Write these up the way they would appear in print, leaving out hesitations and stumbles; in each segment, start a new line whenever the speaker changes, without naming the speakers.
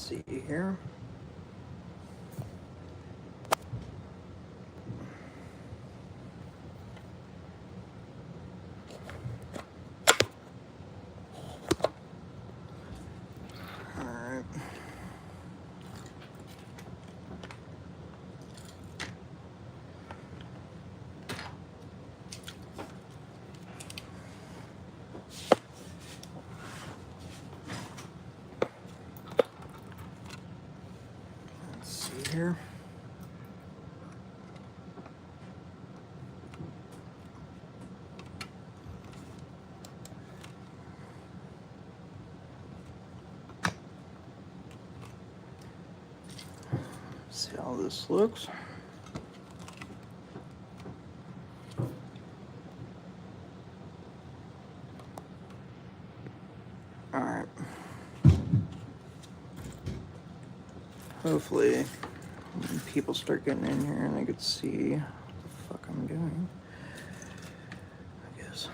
see here. Alright. Let's see here. See how this looks. All right. Hopefully, when people start getting in here and I could see what the fuck I'm doing, I guess.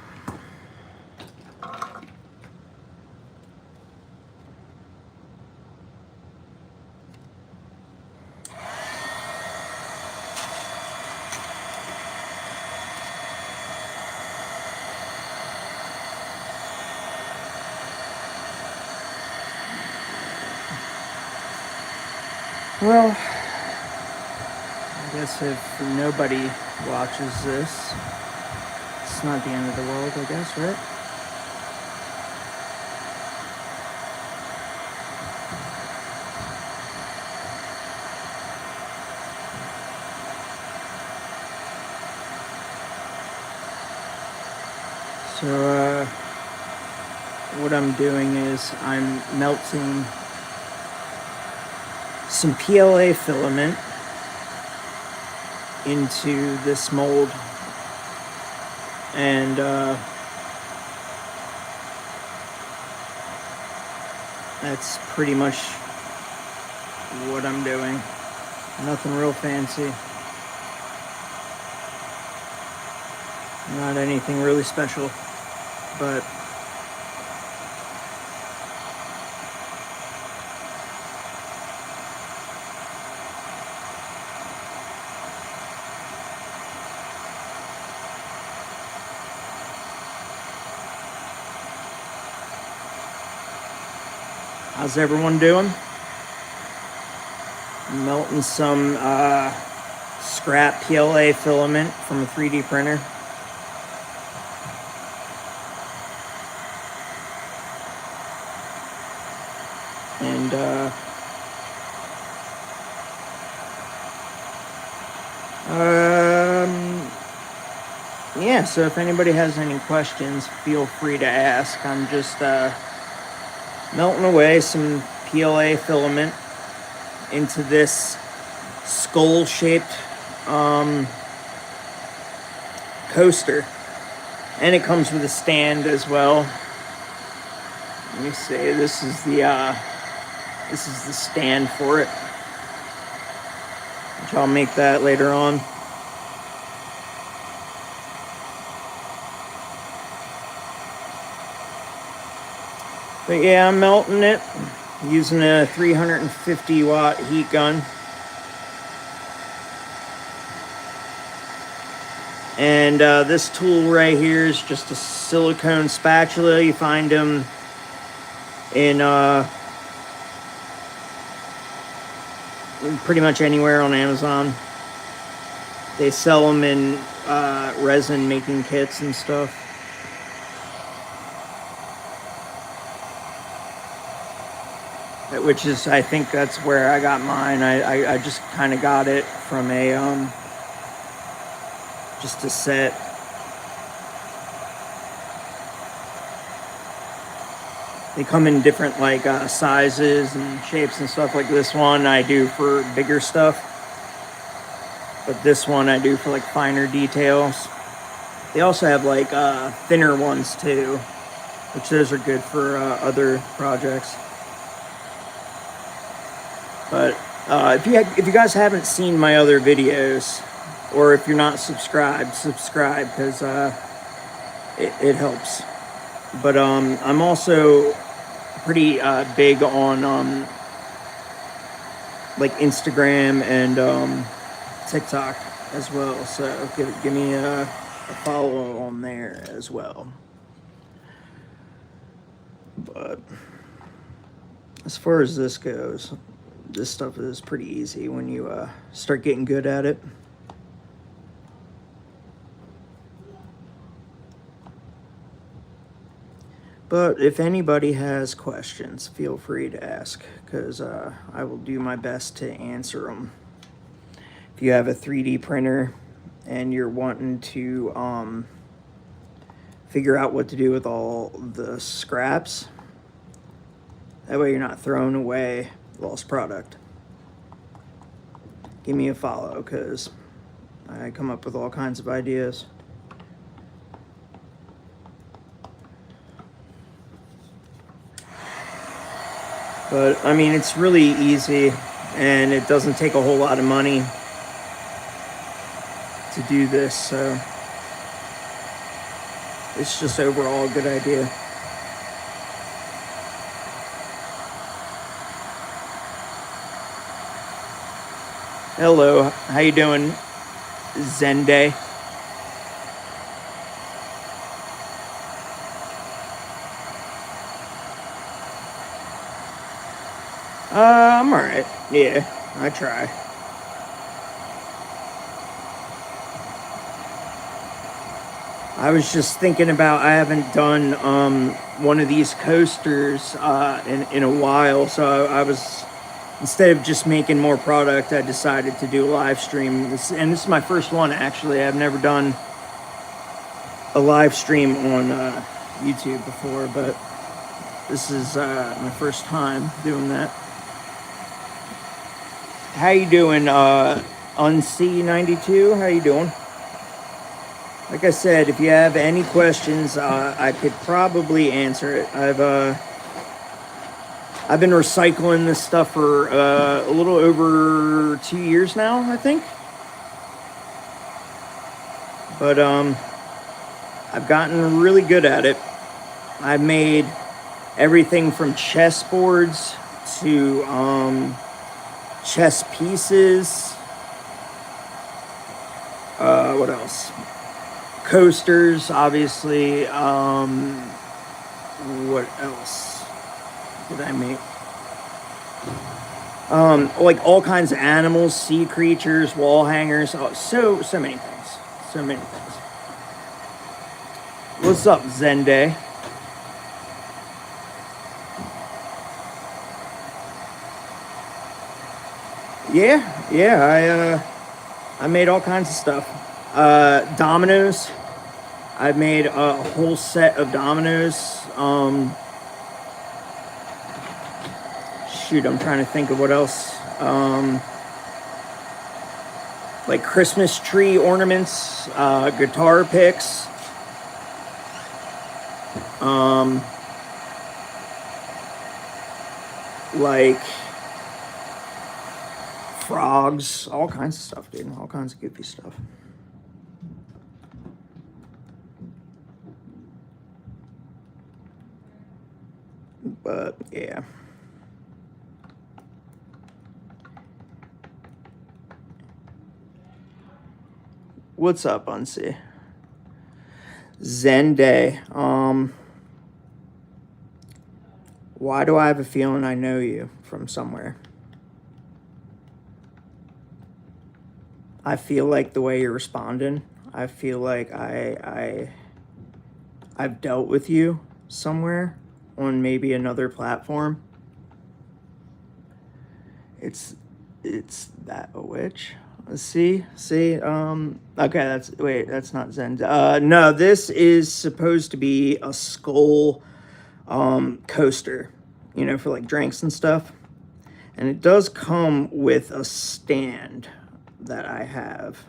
Well, I guess if nobody watches this, it's not the end of the world, I guess, right? So, what I'm doing is I'm melting some PLA filament into this mold, and that's pretty much what I'm doing. Nothing real fancy, not anything really special, but how's everyone doing? I'm melting some scrap PLA filament from a 3D printer. And yeah, so if anybody has any questions, feel free to ask. I'm just melting away some PLA filament into this skull-shaped coaster, and it comes with a stand as well. Let me see. This is the stand for it, which I'll make that later on. But yeah, I'm melting it using a 350 watt heat gun. And this tool right here is just a silicone spatula. You find them in pretty much anywhere on Amazon. They sell them in resin making kits and stuff. Which is, I think that's where I got mine. I just kind of got it from a, just a set. They come in different, like, sizes and shapes and stuff. Like this one I do for bigger stuff. But this one I do for, like, finer details. They also have, like, thinner ones, too. Which those are good for other projects. But if you guys haven't seen my other videos, or if you're not subscribed, subscribe, because it helps. But I'm also pretty big on like Instagram and TikTok as well. So give me a follow on there as well. But as far as this goes, this stuff is pretty easy when you start getting good at it. But if anybody has questions, feel free to ask, because I will do my best to answer them. If you have a 3D printer and you're wanting to figure out what to do with all the scraps, that way you're not throwing away lost product, give me a follow, because I come up with all kinds of ideas. But I mean, it's really easy, and it doesn't take a whole lot of money to do this, so it's just overall a good idea. Hello, how you doing, Zende? I'm alright. Yeah, I try. I was just thinking about, I haven't done one of these coasters in a while, so I was, instead of just making more product, I decided to do a live stream. And this is my first one, actually. I've never done a live stream on YouTube before, but this is my first time doing that. How you doing, UnC92? How you doing? Like I said, if you have any questions, I could probably answer it. I've been recycling this stuff for a little over 2 years now, I think. But I've gotten really good at it. I've made everything from chessboards to chess pieces. What else? Coasters, obviously. What else did I make? Like all kinds of animals, sea creatures, wall hangers. Oh, so many things. So many things. What's up, Zende? Yeah. I made all kinds of stuff. Dominoes. I made a whole set of dominoes. Shoot, I'm trying to think of what else. Like Christmas tree ornaments, guitar picks. Like frogs, all kinds of stuff, dude. All kinds of goofy stuff. But yeah. What's up, UnC? Zende. Why do I have a feeling I know you from somewhere? I feel like the way you're responding, I feel like I've dealt with you somewhere on maybe another platform. It's that a witch. See, okay, that's not Zen. No, this is supposed to be a skull coaster, for like drinks and stuff. And it does come with a stand that I have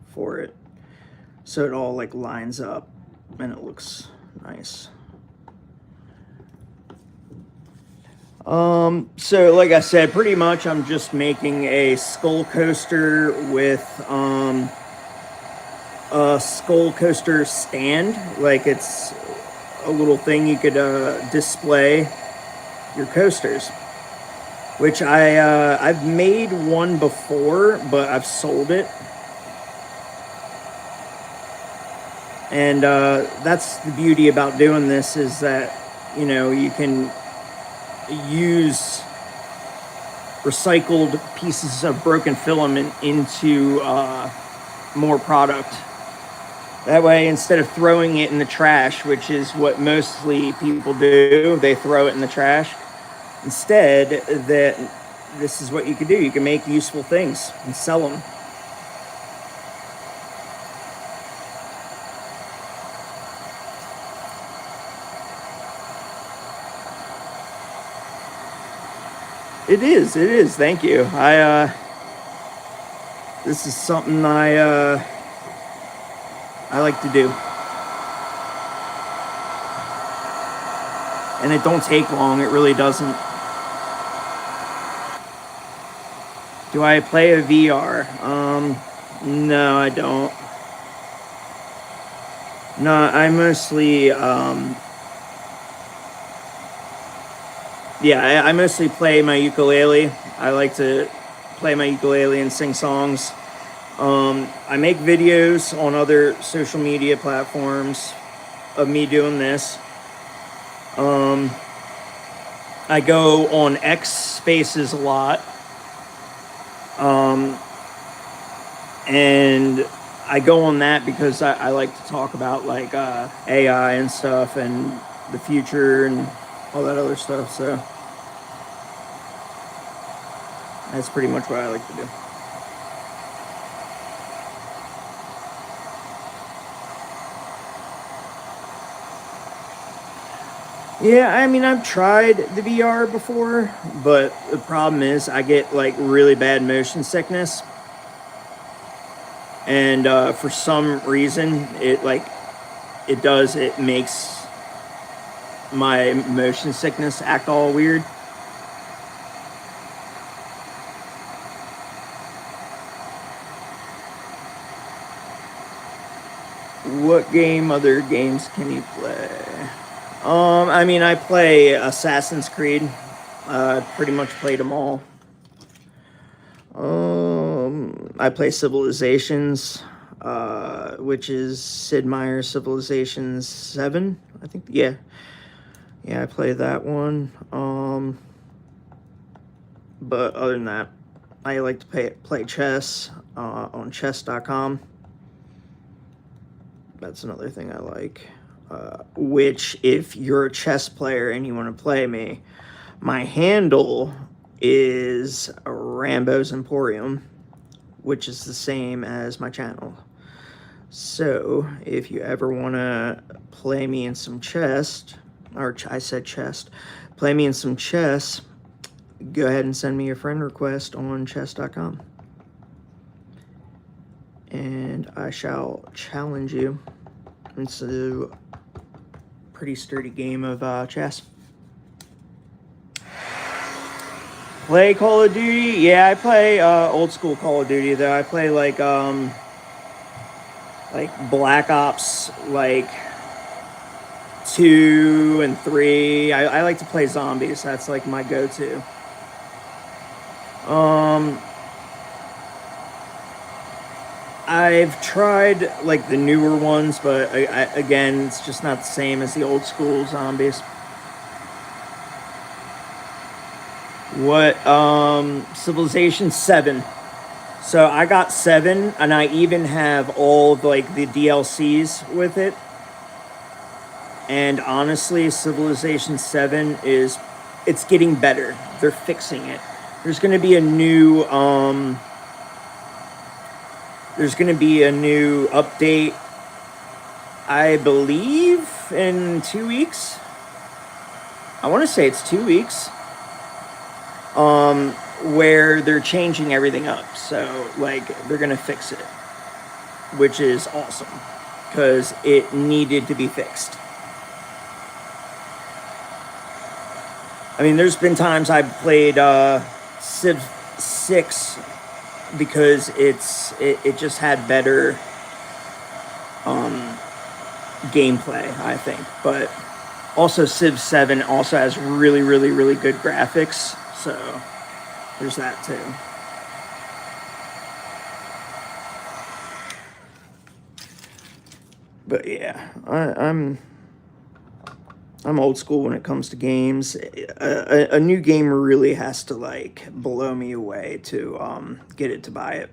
for it, so it all like lines up and it looks nice. So like I said, pretty much I'm just making a skull coaster with a skull coaster stand. Like it's a little thing you could display your coasters which I've made one before, but I've sold it. And that's the beauty about doing this, is that, you know, you can use recycled pieces of broken filament into more product. That way, instead of throwing it in the trash, which is what mostly people do, they throw it in the trash. Instead, that this is what you can do. You can make useful things and sell them. It is. Thank you. This is something I like to do. And it don't take long, it really doesn't. Do I play a VR? No, I don't. No, I mostly, yeah, I mostly play my ukulele. I like to play my ukulele and sing songs. I make videos on other social media platforms of me doing this. I go on X Spaces a lot. And I go on that because I like to talk about like AI and stuff and the future and all that other stuff. So that's pretty much what I like to do. Yeah, I mean, I've tried the VR before, but the problem is I get like really bad motion sickness. And for some reason, it makes my motion sickness act all weird. What other games can you play? I mean, I play Assassin's Creed. Pretty much played them all. I play Civilizations, which is Sid Meier's Civilizations 7, I think. Yeah, I play that one. But other than that, I like to play chess on chess.com. That's another thing I like. Which, if you're a chess player and you want to play me, my handle is Rambo's Emporium, which is the same as my channel. So if you ever want to play me in some chess, or I said chess, play me in some chess, go ahead and send me a friend request on chess.com. And I shall challenge you into a pretty sturdy game of chess. Play Call of Duty? Yeah, I play old school Call of Duty though. I play like Black Ops, like 2 and 3. I like to play zombies. That's like my go-to. I've tried like the newer ones, but again, it's just not the same as the old school zombies. What, Civilization 7. So I got 7, and I even have all of, like, the DLCs with it. And honestly, Civilization 7 it's getting better. They're fixing it. There's going to be a new update, I believe, in 2 weeks. I want to say it's 2 weeks. Where they're changing everything up. So, like, they're going to fix it, which is awesome, because it needed to be fixed. I mean, there's been times I've played Civ 6 because it just had better gameplay, I think. But also Civ 7 also has really, really, really good graphics. So There's that too. But yeah, I'm old school when it comes to games. A new gamer really has to like blow me away to get it to buy it.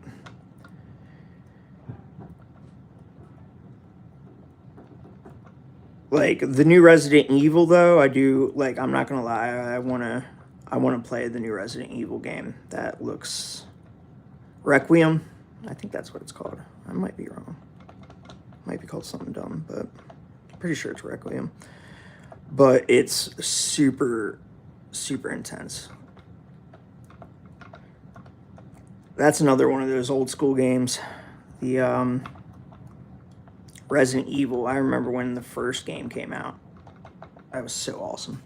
Like the new Resident Evil though, I do like, I'm not gonna lie, I wanna play the new Resident Evil game. That looks Requiem. I think that's what it's called. I might be wrong. Might be called something dumb, but I'm pretty sure it's Requiem. But it's super, super intense. That's another one of those old school games. The Resident Evil. I remember when the first game came out. That was so awesome.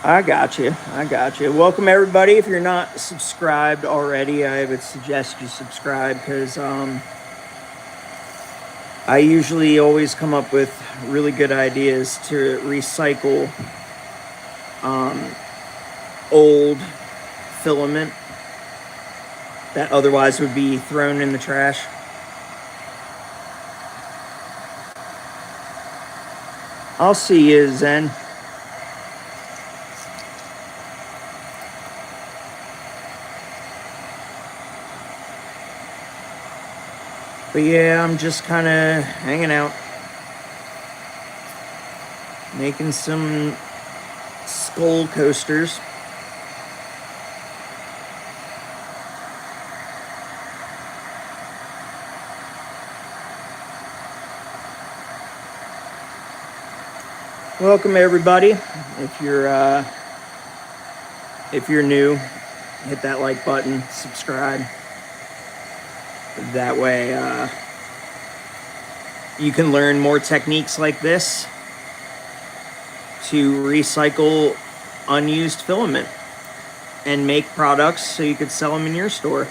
I got you. Welcome everybody. If you're not subscribed already, I would suggest you subscribe because I usually always come up with really good ideas to recycle old filament that otherwise would be thrown in the trash. I'll see you, Zen. But yeah, I'm just kind of hanging out, making some skull coasters. Welcome everybody. If you're new, hit that like button, subscribe. That way you can learn more techniques like this to recycle unused filament and make products so you could sell them in your store.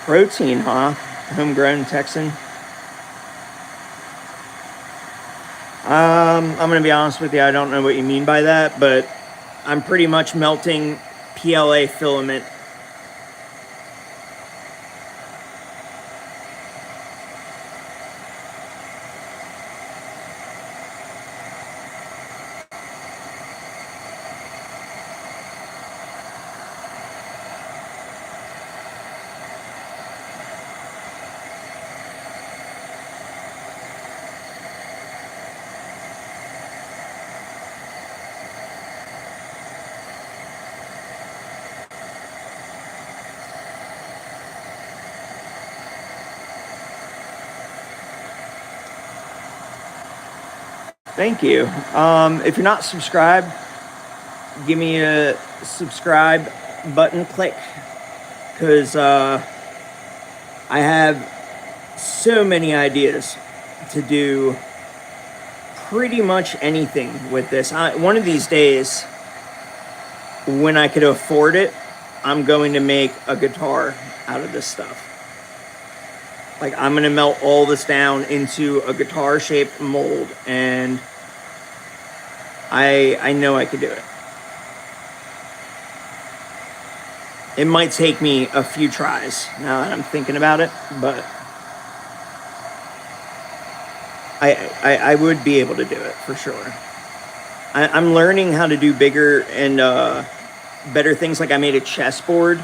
Protein, huh? Homegrown Texan. I'm gonna be honest with you, I don't know what you mean by that, but I'm pretty much melting PLA filament. Thank you. If you're not subscribed, give me a subscribe button click, because I have so many ideas to do pretty much anything with this. One of these days, when I could afford it, I'm going to make a guitar out of this stuff. Like, I'm going to melt all this down into a guitar-shaped mold, and I know I could do it. It might take me a few tries now that I'm thinking about it, but I would be able to do it for sure. I'm learning how to do bigger and better things. Like, I made a chessboard,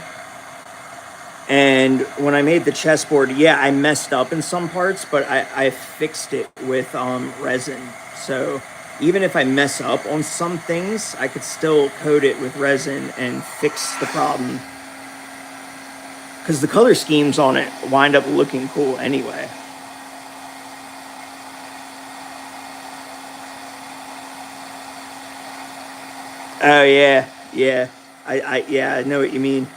and when I made the chessboard, yeah, I messed up in some parts, but I fixed it with resin. So even if I mess up on some things, I could still coat it with resin and fix the problem, because the color schemes on it wind up looking cool anyway. Oh yeah, yeah. I know what you mean.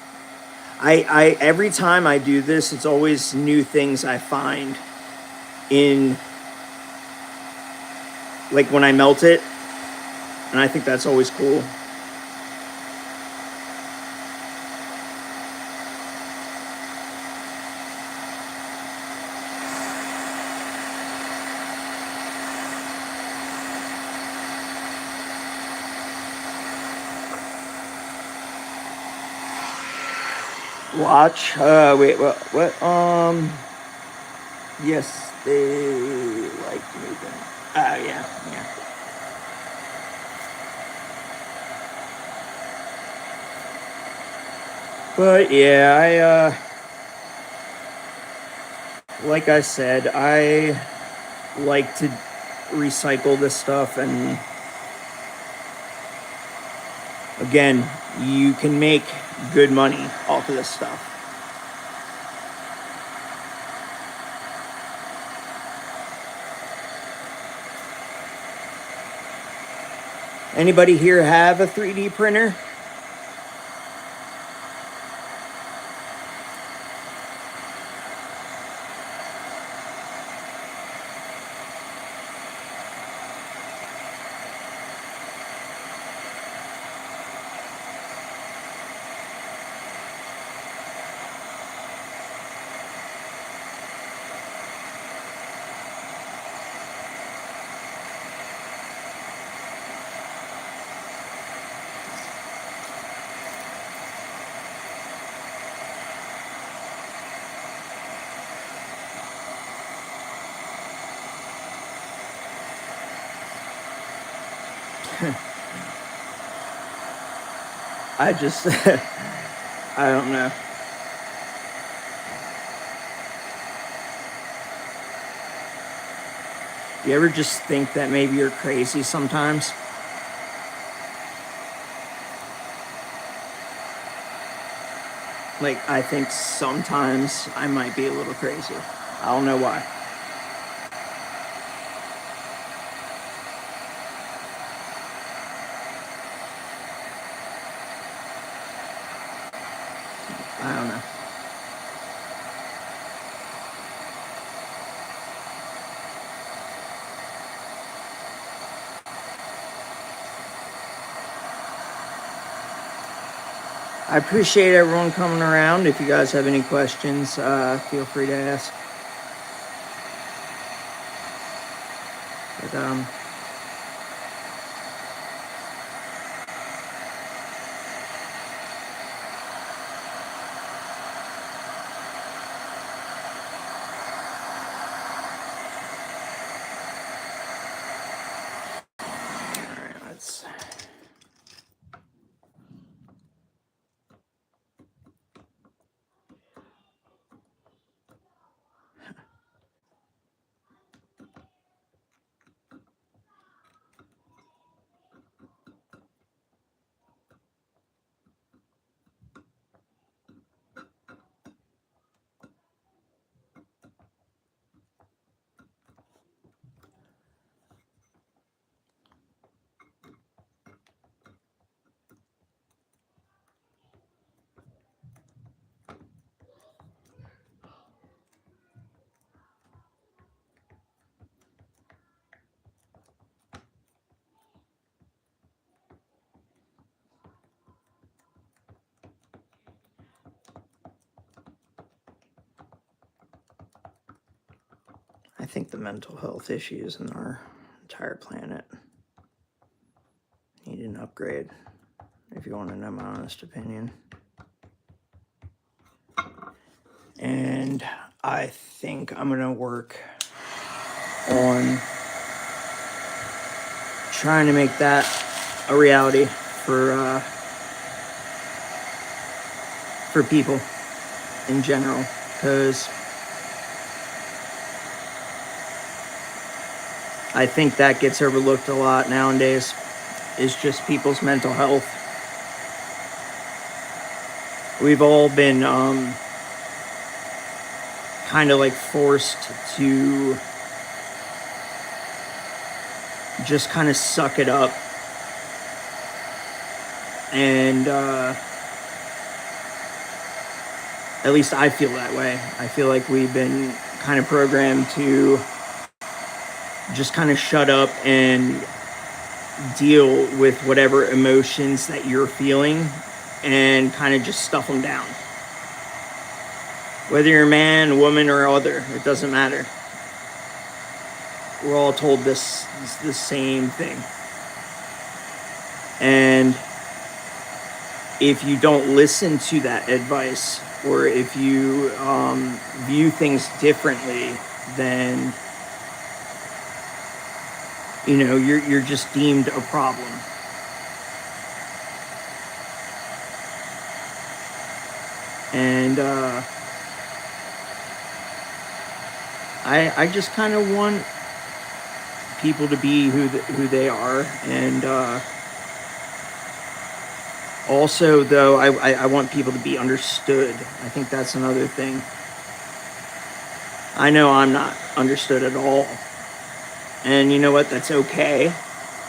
I every time I do this, it's always new things I find in, like, when I melt it, and I think that's always cool. Watch. Wait. What? Yes, they like moving. Yeah. But yeah, like I said, I like to recycle this stuff, and again, you can make good money off of this stuff. Anybody here have a 3D printer? I just, I don't know. You ever just think that maybe you're crazy sometimes? Like, I think sometimes I might be a little crazy. I don't know why. I don't know. I appreciate everyone coming around. If you guys have any questions, feel free to ask. But, all right, let's. I think the mental health issues in our entire planet need an upgrade, if you want to know my honest opinion. And I think I'm going to work on trying to make that a reality for people in general, because I think that gets overlooked a lot nowadays, is just people's mental health. We've all been kind of like forced to just kind of suck it up, and at least I feel that way. I feel like we've been kind of programmed to just kind of shut up and deal with whatever emotions that you're feeling and kind of just stuff them down. Whether you're a man, woman, or other, it doesn't matter. We're all told the same thing. And if you don't listen to that advice, or if you view things differently, then you're just deemed a problem. And I just kind of want people to be who they are, and also though I want people to be understood. I think that's another thing. I know I'm not understood at all, and you know what? That's okay.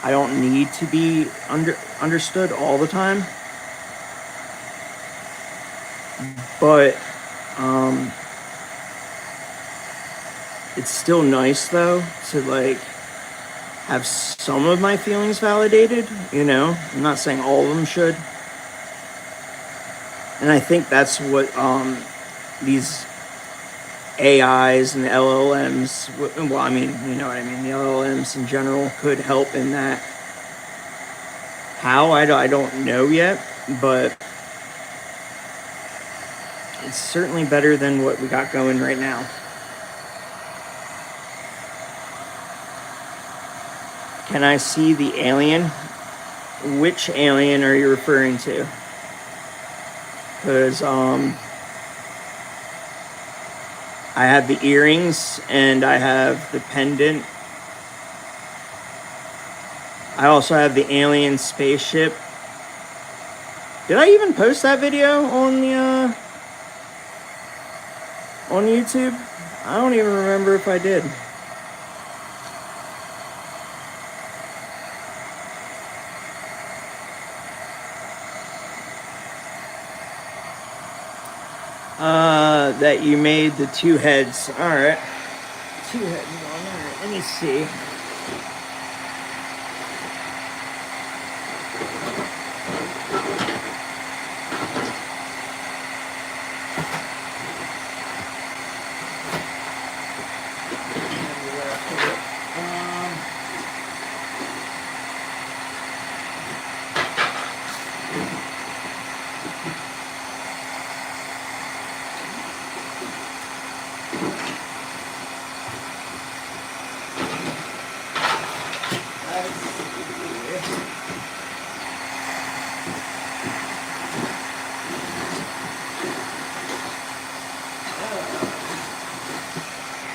I don't need to be understood all the time, but it's still nice though to like have some of my feelings validated. I'm not saying all of them should, and I think that's what these AIs and the LLMs, well, I mean, you know what I mean, the LLMs in general could help in that. How, I don't know yet, but it's certainly better than what we got going right now. Can I see the alien? Which alien are you referring to? Because I have the earrings and I have the pendant. I also have the alien spaceship. Did I even post that video on the on YouTube? I don't even remember if I did. That you made the two heads. All right. Two heads on. All right. Let me see.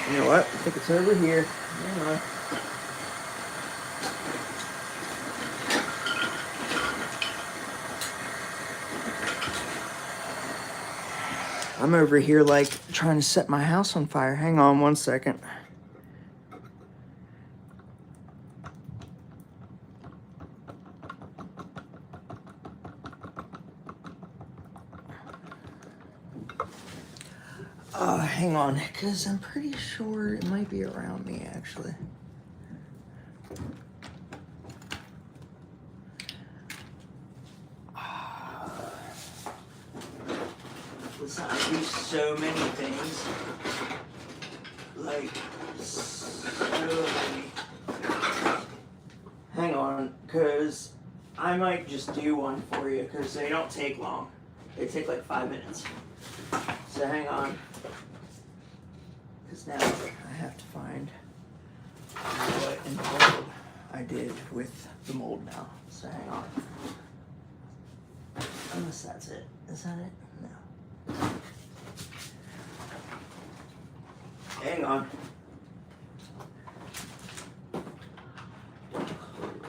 You know what? I think it's over here. Hang on. I'm over here like trying to set my house on fire. Hang on 1 second. Hang on, because I'm pretty sure it might be around me, actually. Listen, I do so many things. Like, so many. Hang on, because I might just do one for you, because they don't take long. They take like 5 minutes. So hang on. Because now I have to find what in the world I did with the mold now. So hang on. Unless that's it. Is that it? No. Hang on.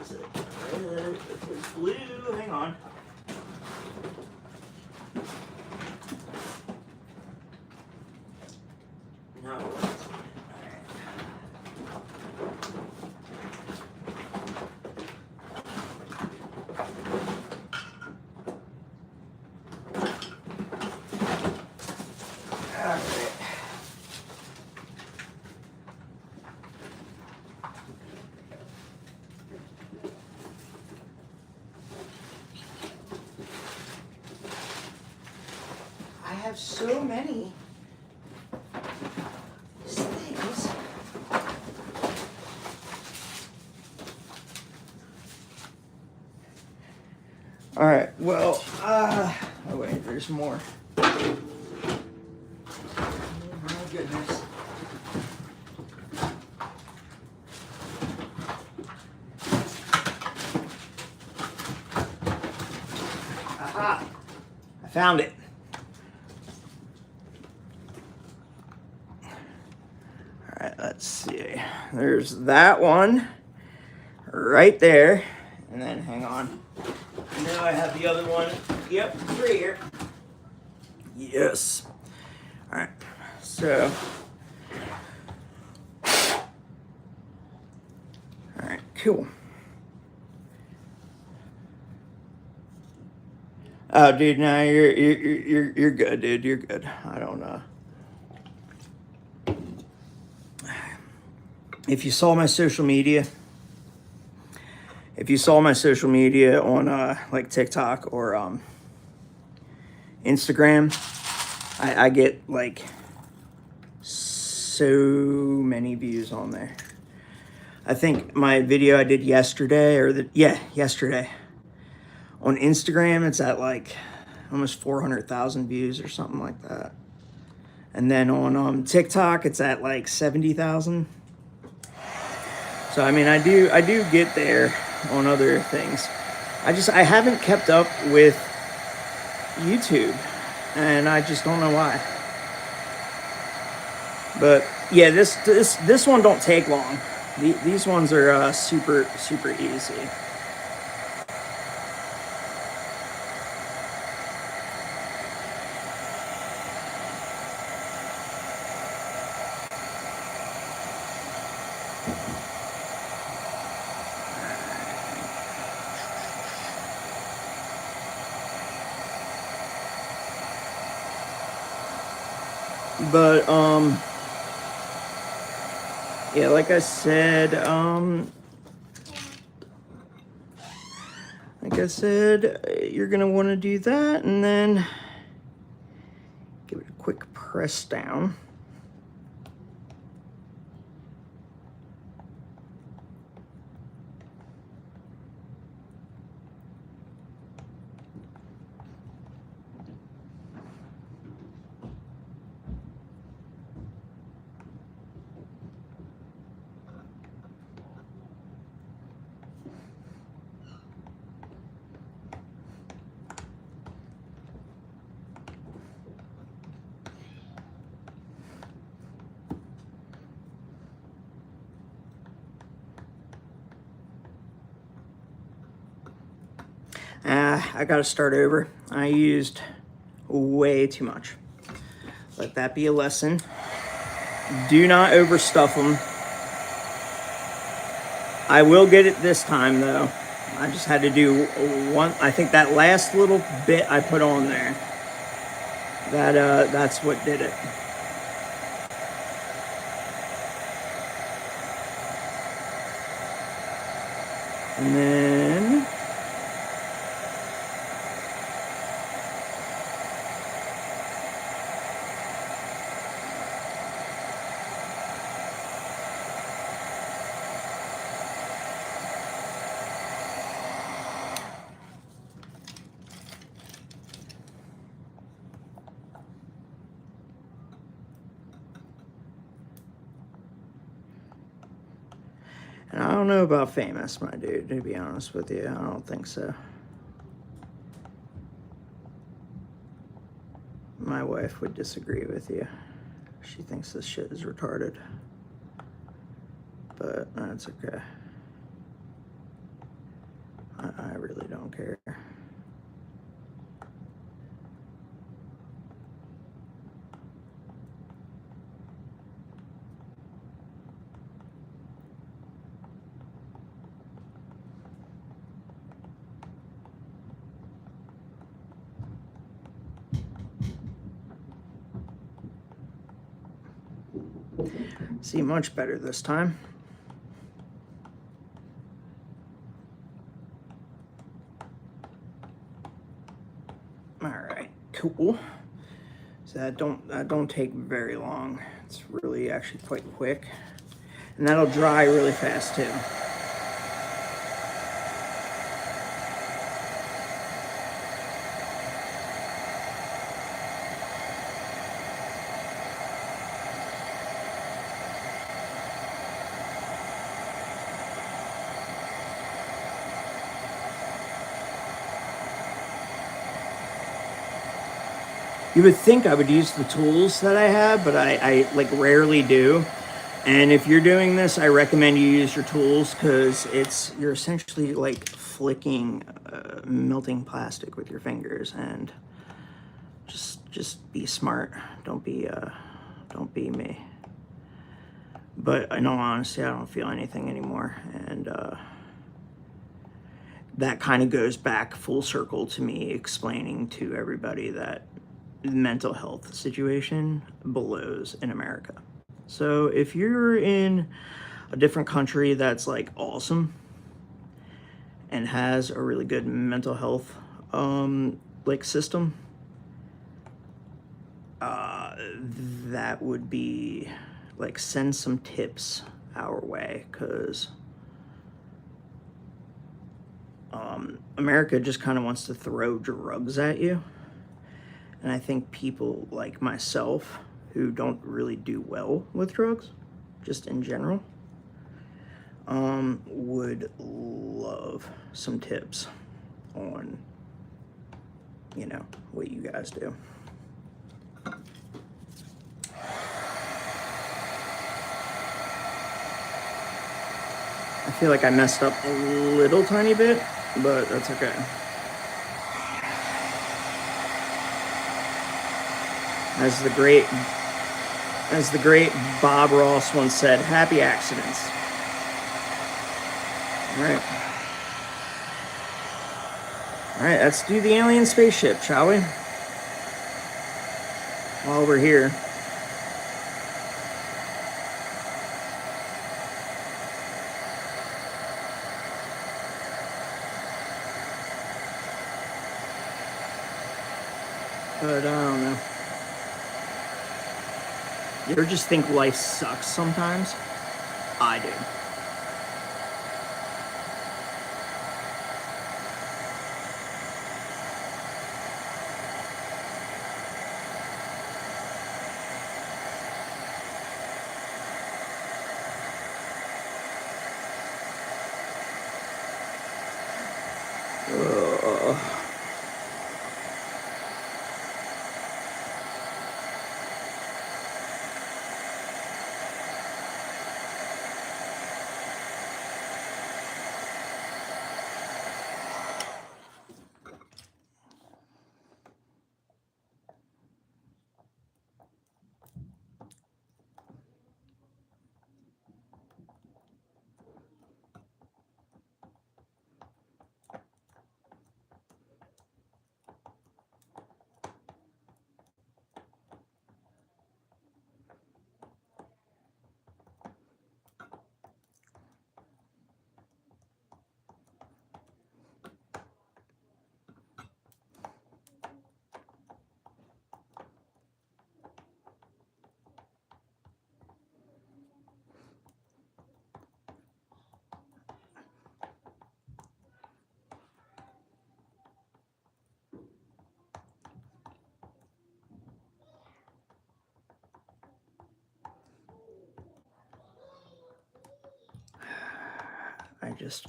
Is it red? It's blue. Hang on. No. I have so many things. All right. Well, oh wait, there's more. goodness. Aha! I found it. All right, let's see. There's that one right there. And then, hang on. Now I have the other one. Yep, right here. Yes. All right, so. All right, cool. Oh, dude, no, you're good, dude. You're good. I don't know. If you saw my social media, on like TikTok or Instagram, I get like so many views on there. I think my video I did yesterday, yesterday on Instagram, it's at like almost 400,000 views or something like that. And then on TikTok, it's at like 70,000. So I mean, I do get there on other things. I haven't kept up with YouTube, and I just don't know why. But yeah, this one don't take long. These ones are super easy. But yeah, like I said, you're gonna want to do that, and then give it a quick press down. I gotta start over. I used way too much. Let that be a lesson. Do not overstuff them. I will get it this time though. I just had to do one. I think that last little bit I put on there, that's what did it. And then I don't know about famous, my dude, to be honest with you. I don't think so. My wife would disagree with you. She thinks this shit is retarded. But that's okay. I really don't care. See, much better this time. All right, cool. So that don't take very long. It's really actually quite quick, and that'll dry really fast too. You would think I would use the tools that I have, but I like rarely do. And if you're doing this, I recommend you use your tools because you're essentially like flicking melting plastic with your fingers, and just be smart. Don't be me. But in all honesty, I don't feel anything anymore, and that kind of goes back full circle to me explaining to everybody that the mental health situation blows in America. So if you're in a different country that's like awesome and has a really good mental health like system, that would be like, send some tips our way, because America just kind of wants to throw drugs at you. And I think people like myself who don't really do well with drugs, just in general, would love some tips on, you know, what you guys do. I feel like I messed up a little tiny bit, but that's okay. As the great Bob Ross once said, happy accidents. All right, let's do the alien spaceship, shall we? While we're here. But I don't know. You ever just think life sucks sometimes? I do.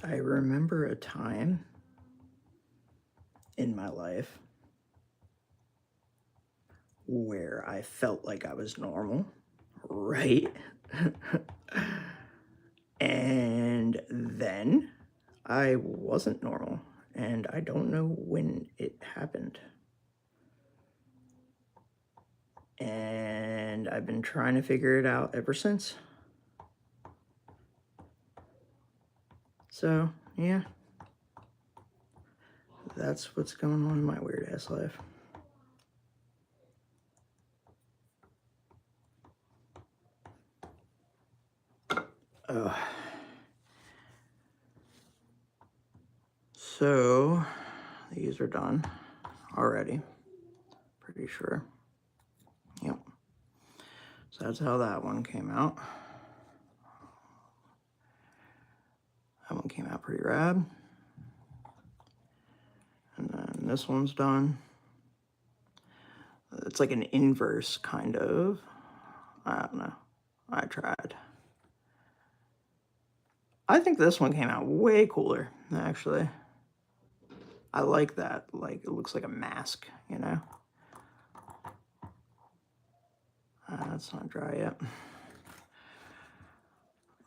I remember a time in my life where I felt like I was normal, right? And then I wasn't normal, and I don't know when it happened. And I've been trying to figure it out ever since. So, yeah. That's what's going on in my weird ass life. So, these are done already. Pretty sure. Yep. So that's how that one came out. That one came out pretty rad. And then this one's done. It's like an inverse, kind of. I don't know. I tried. I think this one came out way cooler, actually. I like that. Like, it looks like a mask, you know? That's not dry yet.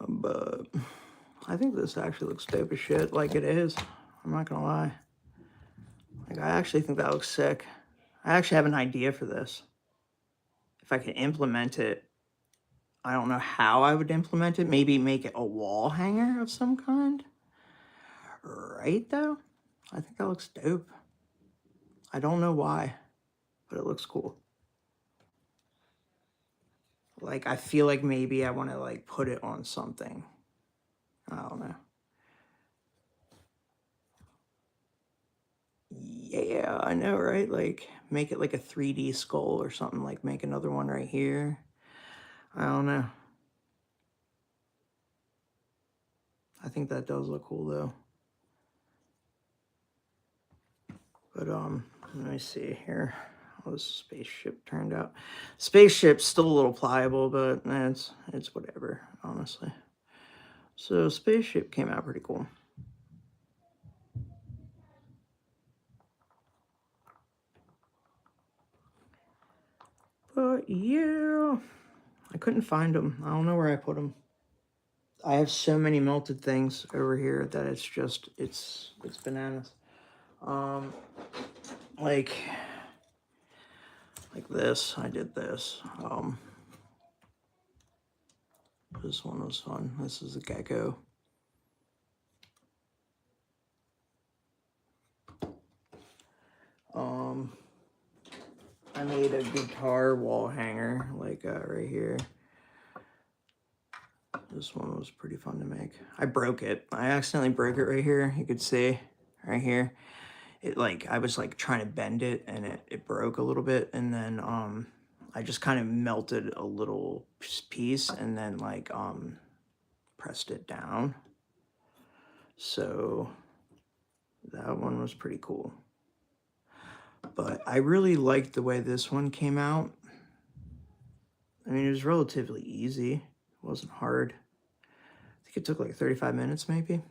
But I think this actually looks dope as shit, like it is. I'm not gonna lie. Like, I actually think that looks sick. I actually have an idea for this. If I could implement it, I don't know how I would implement it. Maybe make it a wall hanger of some kind. Right, though? I think that looks dope. I don't know why, but it looks cool. Like, I feel like maybe I want to, like, put it on something. I don't know. Yeah, I know, right? Like, make it like a 3D skull or something. Like, make another one right here. I don't know. I think that does look cool, though. But, let me see here. How this spaceship turned out. Spaceship's still a little pliable, but it's whatever, honestly. So, spaceship came out pretty cool. But, yeah. I couldn't find them. I don't know where I put them. I have so many melted things over here that it's just, it's bananas. Like this, I did this. This one was fun. This is a gecko. I made a guitar wall hanger, like right here. This one was pretty fun to make. I broke it. I accidentally broke it right here. You could see right here. It like, I was like trying to bend it and it broke a little bit. And then I just kind of melted a little piece and then like pressed it down. So that one was pretty cool. But I really liked the way this one came out. I mean, it was relatively easy. It wasn't hard. I think it took like 35 minutes maybe.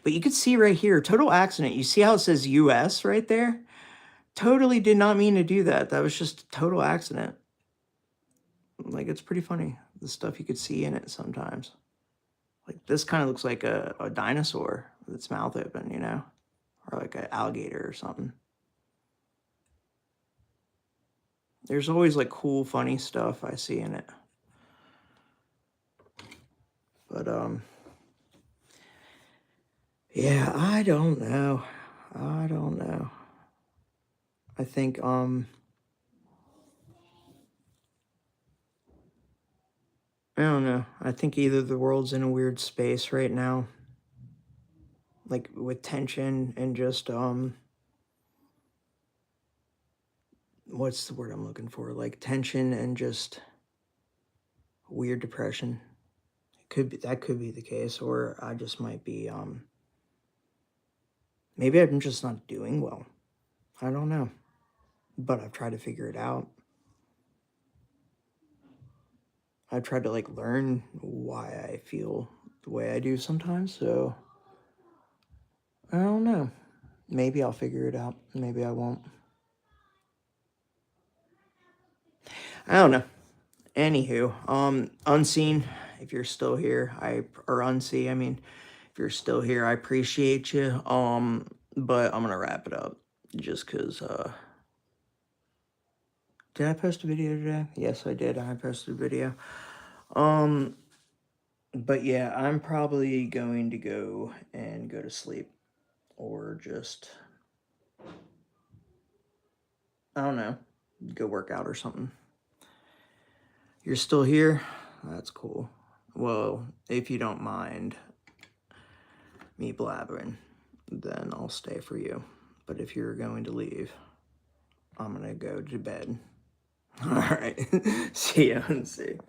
But you could see right here, total accident. You see how it says US right there? Totally did not mean to do that. That was just a total accident. Like, it's pretty funny, the stuff you could see in it sometimes. Like, this kind of looks like a dinosaur with its mouth open, you know? Or like an alligator or something. There's always like cool, funny stuff I see in it. But, yeah, I don't know. I don't know. I think, I don't know. I think either the world's in a weird space right now, like with tension and just, what's the word I'm looking for? Like tension and just weird depression. That could be the case, or I just might be, maybe I'm just not doing well. I don't know, but I've tried to figure it out. I've tried to like learn why I feel the way I do sometimes, so I don't know. Maybe I'll figure it out. Maybe I won't. I don't know. Anywho, Unseen, if you're still here, or Unsee, I mean, if you're still here, I appreciate you. But I'm gonna wrap it up just cause, did I post a video today? Yes, I did. I posted a video. But yeah, I'm probably going to go to sleep or just, I don't know, go work out or something. You're still here? That's cool. Well, if you don't mind me blabbering, then I'll stay for you. But if you're going to leave, I'm gonna go to bed. All right. See ya and see.